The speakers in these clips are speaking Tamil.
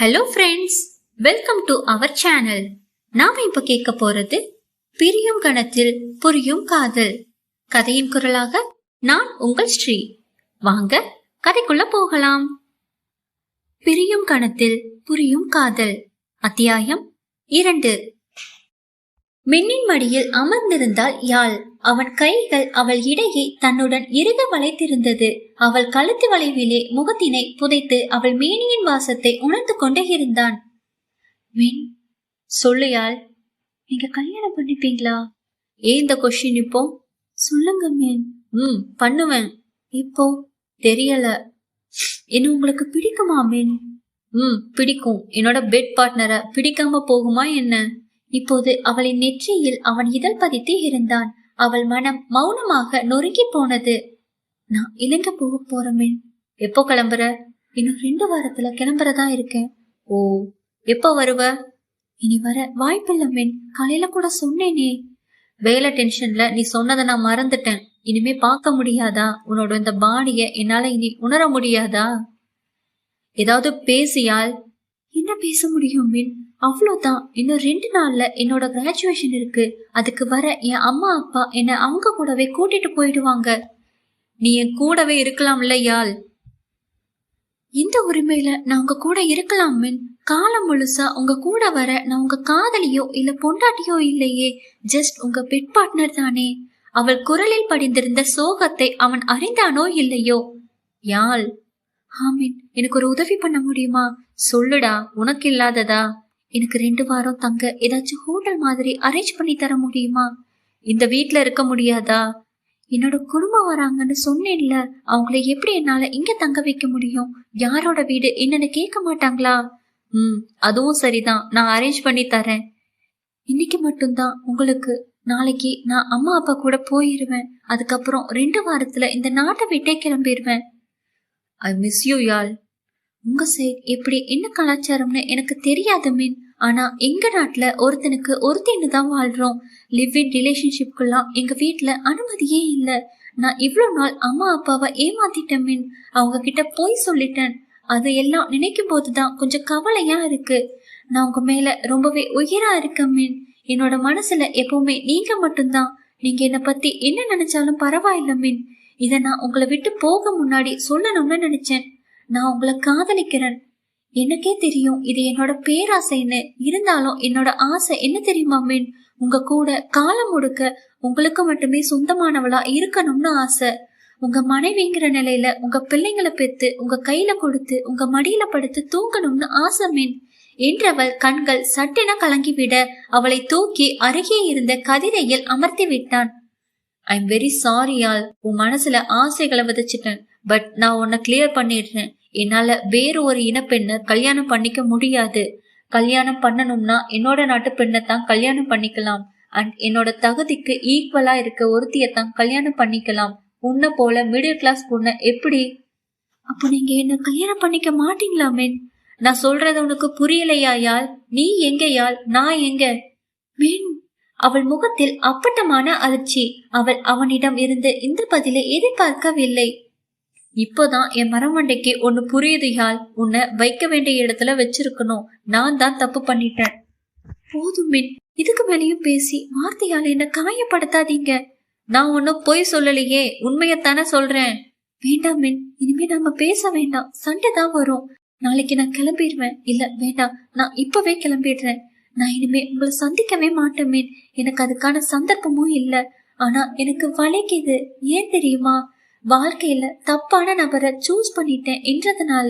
Hello friends, welcome to our channel. நாம இப்ப கேட்க போறது பிரியும் கணத்தில் புரியும் காதல். கதையின் குரலாக நான் உங்கள் ஸ்ரீ. வாங்க கதைக்குள்ள போகலாம். பிரியும் கணத்தில் புரியும் காதல், அத்தியாயம் 2. மின்னின் மடியில் அமர்ந்திருந்தாள் யாழ். அவன் கைகள் அவள் இடையே தன்னுடன் இறுக வளைத்திருந்தது. அவள் கழுத்து வளைவிலே முகத்தினை புதைத்து அவள் மேனியின் வாசத்தை உணர்ந்து கொண்டே இருந்தான். மின், சொல்லு யாழ், நீங்க கல்யாணம் பண்ணிப்பீங்களா? ஏன் இந்த கொஸ்டின் இப்போ? சொல்லுங்க மின். பண்ணுவேன். இப்போ தெரியல. என்ன உங்களுக்கு பிடிக்குமா மின்? பிடிக்கும். என்னோட பெட் பார்ட்னரை பிடிக்காம போகுமா என்ன? இப்போது அவளின் நெற்றியில் அவன் இதழ் பதித்து இருந்தான். அவள் மனம் மௌனமாக நொறுங்கி போனது. நான் இலங்கை போக போறேன். எப்போ கிளம்புற? இன்னும் 2 வாரத்துல கிளம்புறதா இருக்கேன். ஓ, எப்போ வருவ? இனி வர வாய்ப்பில்லை மின். காலையில கூட சொன்னேனே. வேலை டென்ஷன்ல நீ சொன்னதை நான் மறந்துட்டேன். இனிமே பார்க்க முடியாதா? உன்னோட இந்த பாடிய என்னால இனி உணர முடியாதா? ஏதாவது பேசியால். என்ன பேச முடியும் மின்? அவ்வளோதான். இன்னும் 2 நாள்ல என்னோட கிராஜுவேஷன் இருக்கு. அதுக்கு வர என் அம்மா அப்பா என்ன அவங்க கூடவே கூட்டிட்டு போயிடுவாங்க. நீ என் கூடவே இருக்கலாம்ல யாழ். இந்த உரிமையில நான் உங்க கூட இருக்கலாம் மின். காலம் முழுசா உங்க கூட வர நான் உங்க காதலியோ இல்ல பொண்டாட்டியோ இல்லையே, ஜஸ்ட் உங்க பெட் பார்ட்னர் தானே. அவள் குரலில் படிந்திருந்த சோகத்தை அவன் அறிந்தானோ இல்லையோ. யாழ், ஆமீன், எனக்கு ஒரு உதவி பண்ண முடியுமா? சொல்லுடா, உனக்கு இல்லாததா? எனக்கு 2 வாரம் தங்க ஏதாச்சும் ஹோட்டல் மாதிரி அரேஞ்ச் பண்ணி தர முடியுமா? இந்த வீட்ல இருக்க முடியாதா? என்னோட குடும்பம் வராங்கன்னு சொன்னேன்ல, அவங்கள எப்படி என்னால இங்க தங்க வைக்க முடியும்? யாரோட வீடு என்னன்னு கேட்க மாட்டாங்களா? அதுவும் சரிதான், நான் அரேஞ்ச் பண்ணி தரேன். இன்னைக்கு மட்டும்தான் உங்களுக்கு. நாளைக்கு நான் அம்மா அப்பா கூட போயிருவேன். அதுக்கப்புறம் 2 வாரத்துல இந்த நாட்டை விட்டே கிளம்பிடுவேன். ஐ மிஸ் யூ யாழ். உங்க சைட் எப்படி என்ன கலாச்சாரம்னு எனக்கு தெரியாது மின். ஆனா எங்க நாட்டுல ஒருத்தனுக்கு ஒருத்தின்னு தான் வாழ்றோம். லிவ் இன் ரிலேஷன்ஷிப்குலாம் எங்க வீட்டுல அனுமதியே இல்ல. நான் இவ்வளவு நாள் அம்மா அப்பாவை ஏமாத்திட்டேன் மின். அவங்க கிட்ட போய் சொல்லிட்டேன். அது எல்லாம் நினைக்கும் போதுதான் கொஞ்சம் கவலையா இருக்கு. நான் உங்க மேல ரொம்பவே உயிரா இருக்கேன் மின். என்னோட மனசுல எப்பவுமே நீங்க மட்டும்தான். நீங்க என்னை பத்தி என்ன நினைச்சாலும் பரவாயில்ல மின். இத நான் உங்களை விட்டு போக முன்னாடி சொல்லணும்னு நினைச்சேன். நான் உங்களை காதலிக்கிறேன். எனக்கே தெரியும் இது என்னோட பேராசைன்னு. இருந்தாலும் என்னோட ஆசை என்ன தெரியுமா மின்? உங்க கூட காலம் முழுக்க உங்களுக்கு மட்டுமே சொந்தமானவளா இருக்கணும்னு ஆசை. உங்க மனைவிங்கிற நிலையில உங்க பிள்ளைங்களை பெத்து உங்க கையில கொடுத்து உங்க மடியில படுத்து தூங்கணும்னு ஆசை மின் என்றவள் கண்கள் சட்டென கலங்கிவிட அவளை தூக்கி அருகே இருந்த கதிரையில் அமர்த்தி விட்டான். ஐம் வெரி சாரி யாழ், உன் மனசுல ஆசைகளை விதைச்சிட்டேன். பட் நான் உன்னை கிளியர் பண்ணிடுறேன். என்னால வேறு ஒரு இனப்பெண்ணை கல்யாணம் பண்ணிக்க முடியாது. கல்யாணம் பண்ணணும்னா என்னோட நாட்டு பெண்ணை தான் கல்யாணம் பண்ணிக்கலாம். அண்ட் என்னோட தகுதிக்கு ஈக்குவலா இருக்க ஒருத்தியத்தான் கல்யாணம் பண்ணிக்கலாம். உன்னை போல மிடில் கிளாஸ் பொண்ணை எப்படி? அப்போ நீங்க என்ன கல்யாணம் பண்ணிக்க மாட்டீங்களா மின்? நான் சொல்றது உனக்கு புரியலையா யாழ்? நீ எங்க யாழ், நான் எங்க மின்? அவள் முகத்தில் அப்பட்டமான அதிர்ச்சி. அவள் அவனிடம் இருந்து இந்த பதிலை எதிர்பார்க்கவில்லை. இப்போதான் என் மரமண்டைக்கு ஒண்ணு புரியுது யாழ். உன்னை வைக்க வேண்டிய இடத்துல வச்சிருக்கணும். நான் தான் தப்பு பண்ணிட்டேன். போதும் மின், இதுக்கு மேலேயும் பேசி வார்த்தையால என்ன காயப்படுத்தாதீங்க. நான் ஒன்னும் பொய் சொல்லலையே, உண்மையத்தானே சொல்றேன். வேண்டாம் மின், இனிமே நாம பேச வேண்டாம். சண்டை தான் வரும். நாளைக்கு நான் கிளம்பிடுவேன். இல்ல வேண்டாம், நான் இப்பவே கிளம்பிடுறேன். நான் இனிமே உங்களை சந்திக்கவே மாட்டேன் மின். எனக்கு அதுக்கான சந்தர்ப்பமும் இல்ல. ஆனா எனக்கு வலிக்குது. ஏன் தெரியுமா? வாழ்க்கையில தப்பான நபரை சூஸ் பண்ணிட்டேன் என்றதுனால.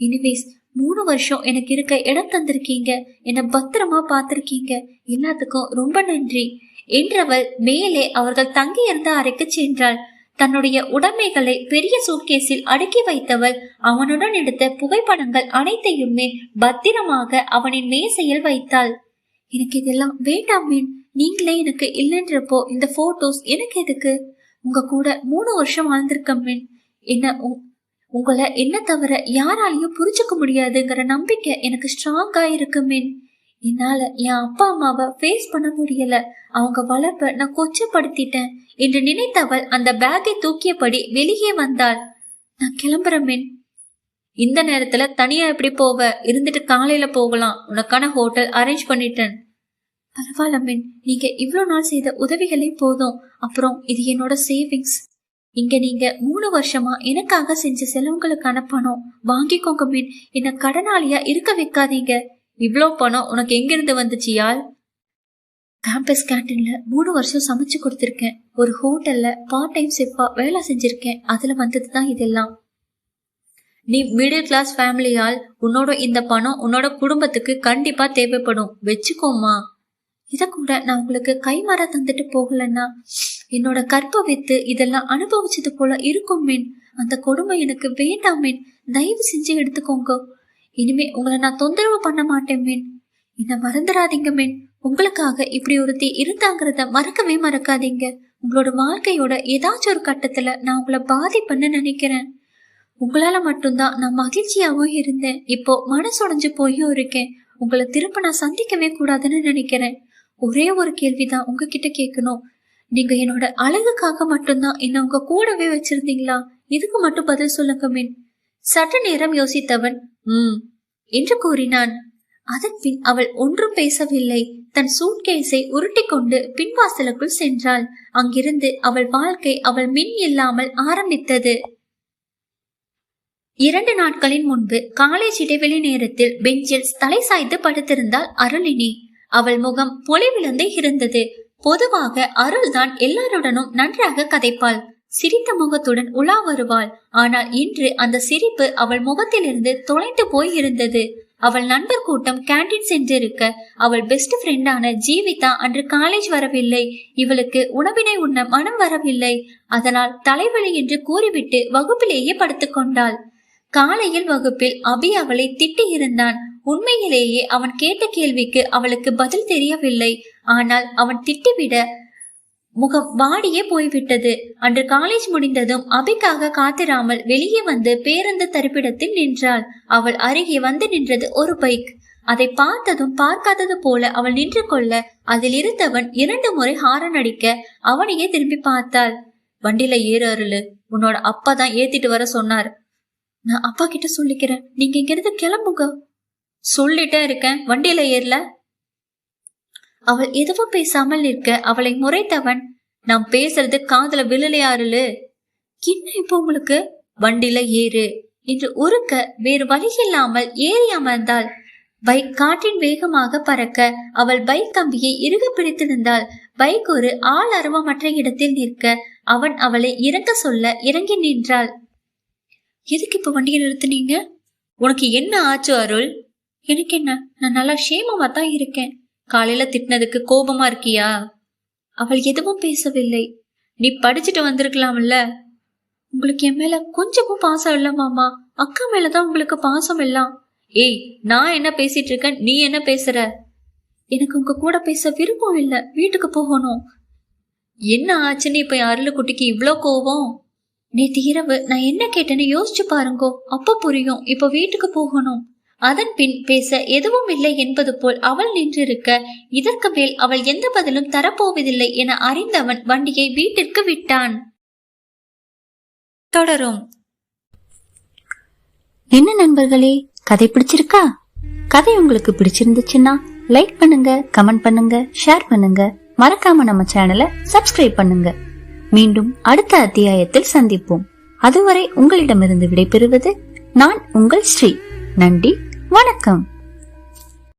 எனிவேஸ், 3 வருஷம் எனக்கு இருக்க இடம் தந்திருக்கீங்க. என்ன பத்திரமா பாத்திருக்கீங்க. எல்லாத்துக்கும் ரொம்ப நன்றி என்றவள் மேலே அவர்கள் தங்கியிருந்த அறைக்கு சென்றாள். தன்னுடைய உடைமைகளை பெரிய சூட்கேஸில் அடுக்கி வைத்தவள் அவனுடன் எடுத்த புகைப்படங்கள் அனைத்தையுமே பத்திரமாக அவனின் மேசையில் வைத்தாள். எனக்கு இதெல்லாம் வேண்டாம் மீன். நீங்களே எனக்கு இல்லைன்றப்போ இந்த போட்டோஸ் எனக்கு எதுக்கு? உங்க கூட 3 வருஷம் வாழ்ந்திருக்க மீன். உங்களை என்ன தவிர யாராலையும் புரிஞ்சுக்க முடியாதுங்கிற நம்பிக்கை எனக்கு ஸ்ட்ராங்கா இருக்கு மீன். என்னால என் அப்பா அம்மாவை ஃபேஸ் பண்ண முடியல. அவங்க வளர்ப்ப நான் கொச்சப்படுத்திட்டேன் என்று நினைத்தவள் அந்த பேக்கை தூக்கியபடி வெளியே வந்தாள். நான் கிளம்புறேன் மின். இந்த நேரத்துல தனியா எப்படி போவ? இருந்துட்டு காலையில போகலாம். உனக்கான ஹோட்டல் அரேஞ்ச் பண்ணிட்டேன். பரவாயில்ல மீன், நீங்க இவ்வளவு நாள் செய்த உதவிகளே போதும். அப்புறம் இது என்னோட சேவிங்ஸ். இங்க நீங்க 3 வருஷமா எனக்காக செஞ்ச செலவுகளுக்கான பணம் வாங்கிக்கோங்க மீன். என்ன கடனாளியா இருக்க வைக்காதீங்க. இவ்ளோ பணம் உனக்கு எங்கிருந்து வந்துச்சியால்? கேம்பஸ் கேண்டீன்ல 3 வருஷம் சமைச்சு கொடுத்திருக்கேன். ஒரு ஹோட்டல்ல பார்ட் டைம் செஃப்பா வேலை செஞ்சிருக்கேன். அதுல வந்ததுதான் இதெல்லாம். நீ மிடில் கிளாஸ் ஃபேமிலியால் உன்னோட இந்த பணம் உன்னோட குடும்பத்துக்கு கண்டிப்பா தேவைப்படும். வச்சுக்கோமா. இத கூட நான் உங்களுக்கு கைமாற தந்துட்டு போகலன்னா என்னோட கற்ப வித்து இதெல்லாம் அனுபவிச்சது போல இருக்கும் மீன். அந்த கொடுமை எனக்கு வேண்டாம் மீன். தயவு செஞ்சு எடுத்துக்கோங்க. இனிமே உங்களை நான் தொந்தரவு பண்ண மாட்டேன் மீன். என்ன மறந்துடாதீங்க மீன். உங்களுக்காக இப்படி ஒருத்தி இருந்தாங்கிறத மறக்கவே மறக்காதீங்க. உங்களோட வாழ்க்கையோட ஏதாச்சும் ஒரு கட்டத்துல நான் உங்களை பாதிப்பேன்னு நினைக்கிறேன். உங்களால மட்டும்தான் நான் மகிழ்ச்சியாவும் இருந்தேன். இப்போ மனசுடைஞ்சு போயும் இருக்கேன். உங்களை திரும்ப நான் சந்திக்கவே கூடாதுன்னு நினைக்கிறேன். ஒரே ஒரு கேள்விதான் உங்ககிட்ட கேட்கணும். நீங்க என்னோட அழகுக்காக மட்டும்தான் என்ன உங்க கூடவே வச்சிருந்தீங்களா? இதுக்கு மட்டும் பதில் சொல்லுங்க மீன். சற்று நேரம் யோசித்தவன் என்று கூறினான். அதன் பின் அவள் ஒன்றும் பேசவில்லை. தன் சூட்கேஸை உருட்டி கொண்டு பின்வாசலுக்குள் சென்றாள். அங்கிருந்து அவள் வாழ்க்கை அவள் மின் இல்லாமல் ஆரம்பித்தது. 2 நாட்களின் முன்பு காலேஜ் இடைவெளி நேரத்தில் பெஞ்சில் தலை சாய்த்து படுத்திருந்தாள் அருளினி. அவள் முகம் பொலிவிழந்தே இருந்தது. பொதுவாக அருள்தான் எல்லாருடனும் நன்றாக கதைப்பாள். சிரித்த முகத்துடன் உலா வருவாள். ஆனால் இன்று அந்த சிரிப்பு அவள் முகத்திலிருந்து தொலைந்து போய் இருந்தது. அவள் நண்பர் கூட்டம் கேண்டீன் சென்றிருக்க அவள் பெஸ்ட் ஃப்ரெண்டான ஜீவிதா அன்று காலேஜ் வரவில்லை. இவளுக்கு உணவினை உண்ண மனம் வரவில்லை. அதனால் தலைவலி என்று கூறிவிட்டு வகுப்பிலேயே படுத்துக் கொண்டாள். காலையில் வகுப்பில் அபி அவளை திட்டி இருந்தான். உண்மையிலேயே அவன் கேட்ட கேள்விக்கு அவளுக்கு பதில் தெரியவில்லை. ஆனால் அவன் திட்டிவிட முகம் வாடியே போய்விட்டது. அன்று காலேஜ் முடிந்ததும் அபிக்காக காத்திராமல் வெளியே வந்து பேருந்து தரிப்பிடத்தில் நின்றாள். அவள் அருகே வந்து நின்றது ஒரு பைக். அதை பார்த்ததும் பார்க்காதது போல அவள் நின்று கொள்ள அதில் இருந்தவன் 2 முறை ஹாரன் அடிக்க அவனையே திரும்பி பார்த்தாள். வண்டியில ஏறு அருளு, உன்னோட அப்பா தான் ஏத்திட்டு வர சொன்னார். நான் அப்பா கிட்ட சொல்லிக்கிறேன், நீங்க இங்கிருந்து கிளம்புங்க. சொல்லிட்டே இருக்கேன், வண்டியில ஏறல. அவள் எதுவும் பேசாமல் நிற்க அவளை முறைத்தவன், நான் பேசுறது காதுல விழலையாருளு. என்ன இப்போ உங்களுக்கு? வண்டியில ஏறு என்று உருக்க வேறு வழி இல்லாமல் ஏறி அமர்ந்தாள். பைக் காற்றின் வேகமாக பறக்க அவள் பைக் கம்பியை இறுக பிடித்திருந்தாள். பைக் ஒரு ஆள் அரவமற்ற இடத்தில் நிற்க அவன் அவளை இறங்க சொல்ல இறங்கி நின்றாள். எதுக்கு இப்ப வண்டியை நிறுத்தினீங்க? உனக்கு என்ன ஆச்சு அருள்? எனக்கு என்ன, நான் நல்லா சேமமா தான் இருக்கேன். காலையில திட்டினதுக்கு கோபமா இருக்கியா? அவள் எதுவும் பேசவில்லை. நீ படிச்சுட்டு வந்திருக்கலாம்ல. உங்களுக்கு என் மேல கொஞ்சமும் பாசம் இல்ல மாமா. அக்கா மேலதான் உங்களுக்கு பாசம் எல்லாம். ஏய், நான் என்ன பேசிட்டு இருக்கேன், நீ என்ன பேசுற? எனக்கு உங்க கூட பேச விருப்பம் இல்ல, வீட்டுக்கு போகணும். என்ன ஆச்சுன்னு இப்ப அருளு குட்டிக்கு இவ்ளோ கோபம்? நேற்று இரவு நான் என்ன கேட்டேன்னு யோசிச்சு பாருங்கோ, அப்ப புரியும். இப்ப வீட்டுக்கு போகணும். அதன் பின் பேச எதுவும் இல்லை என்பது போல் அவள் நின்றிருக்க இதற்கு மேல் அவள் எந்த பதிலும் தரப்போவதில்லை என அறிந்தவன் வண்டியை வீட்டிற்கு விட்டான். தொடரும். என்ன நண்பர்களே, கதை பிடிச்சிருக்கா? கதை உங்களுக்கு பிடிச்சிருந்துச்சுன்னா லைக் பண்ணுங்க, கமெண்ட் பண்ணுங்க, ஷேர் பண்ணுங்க. மறக்காம நம்ம சேனலை சப்ஸ்கிரைப் பண்ணுங்க. மீண்டும் அடுத்த அத்தியாயத்தில் சந்திப்போம். அதுவரை உங்களிடமிருந்து விடைபெறுவது நான் உங்கள் ஸ்ரீ. நன்றி, வணக்கம்.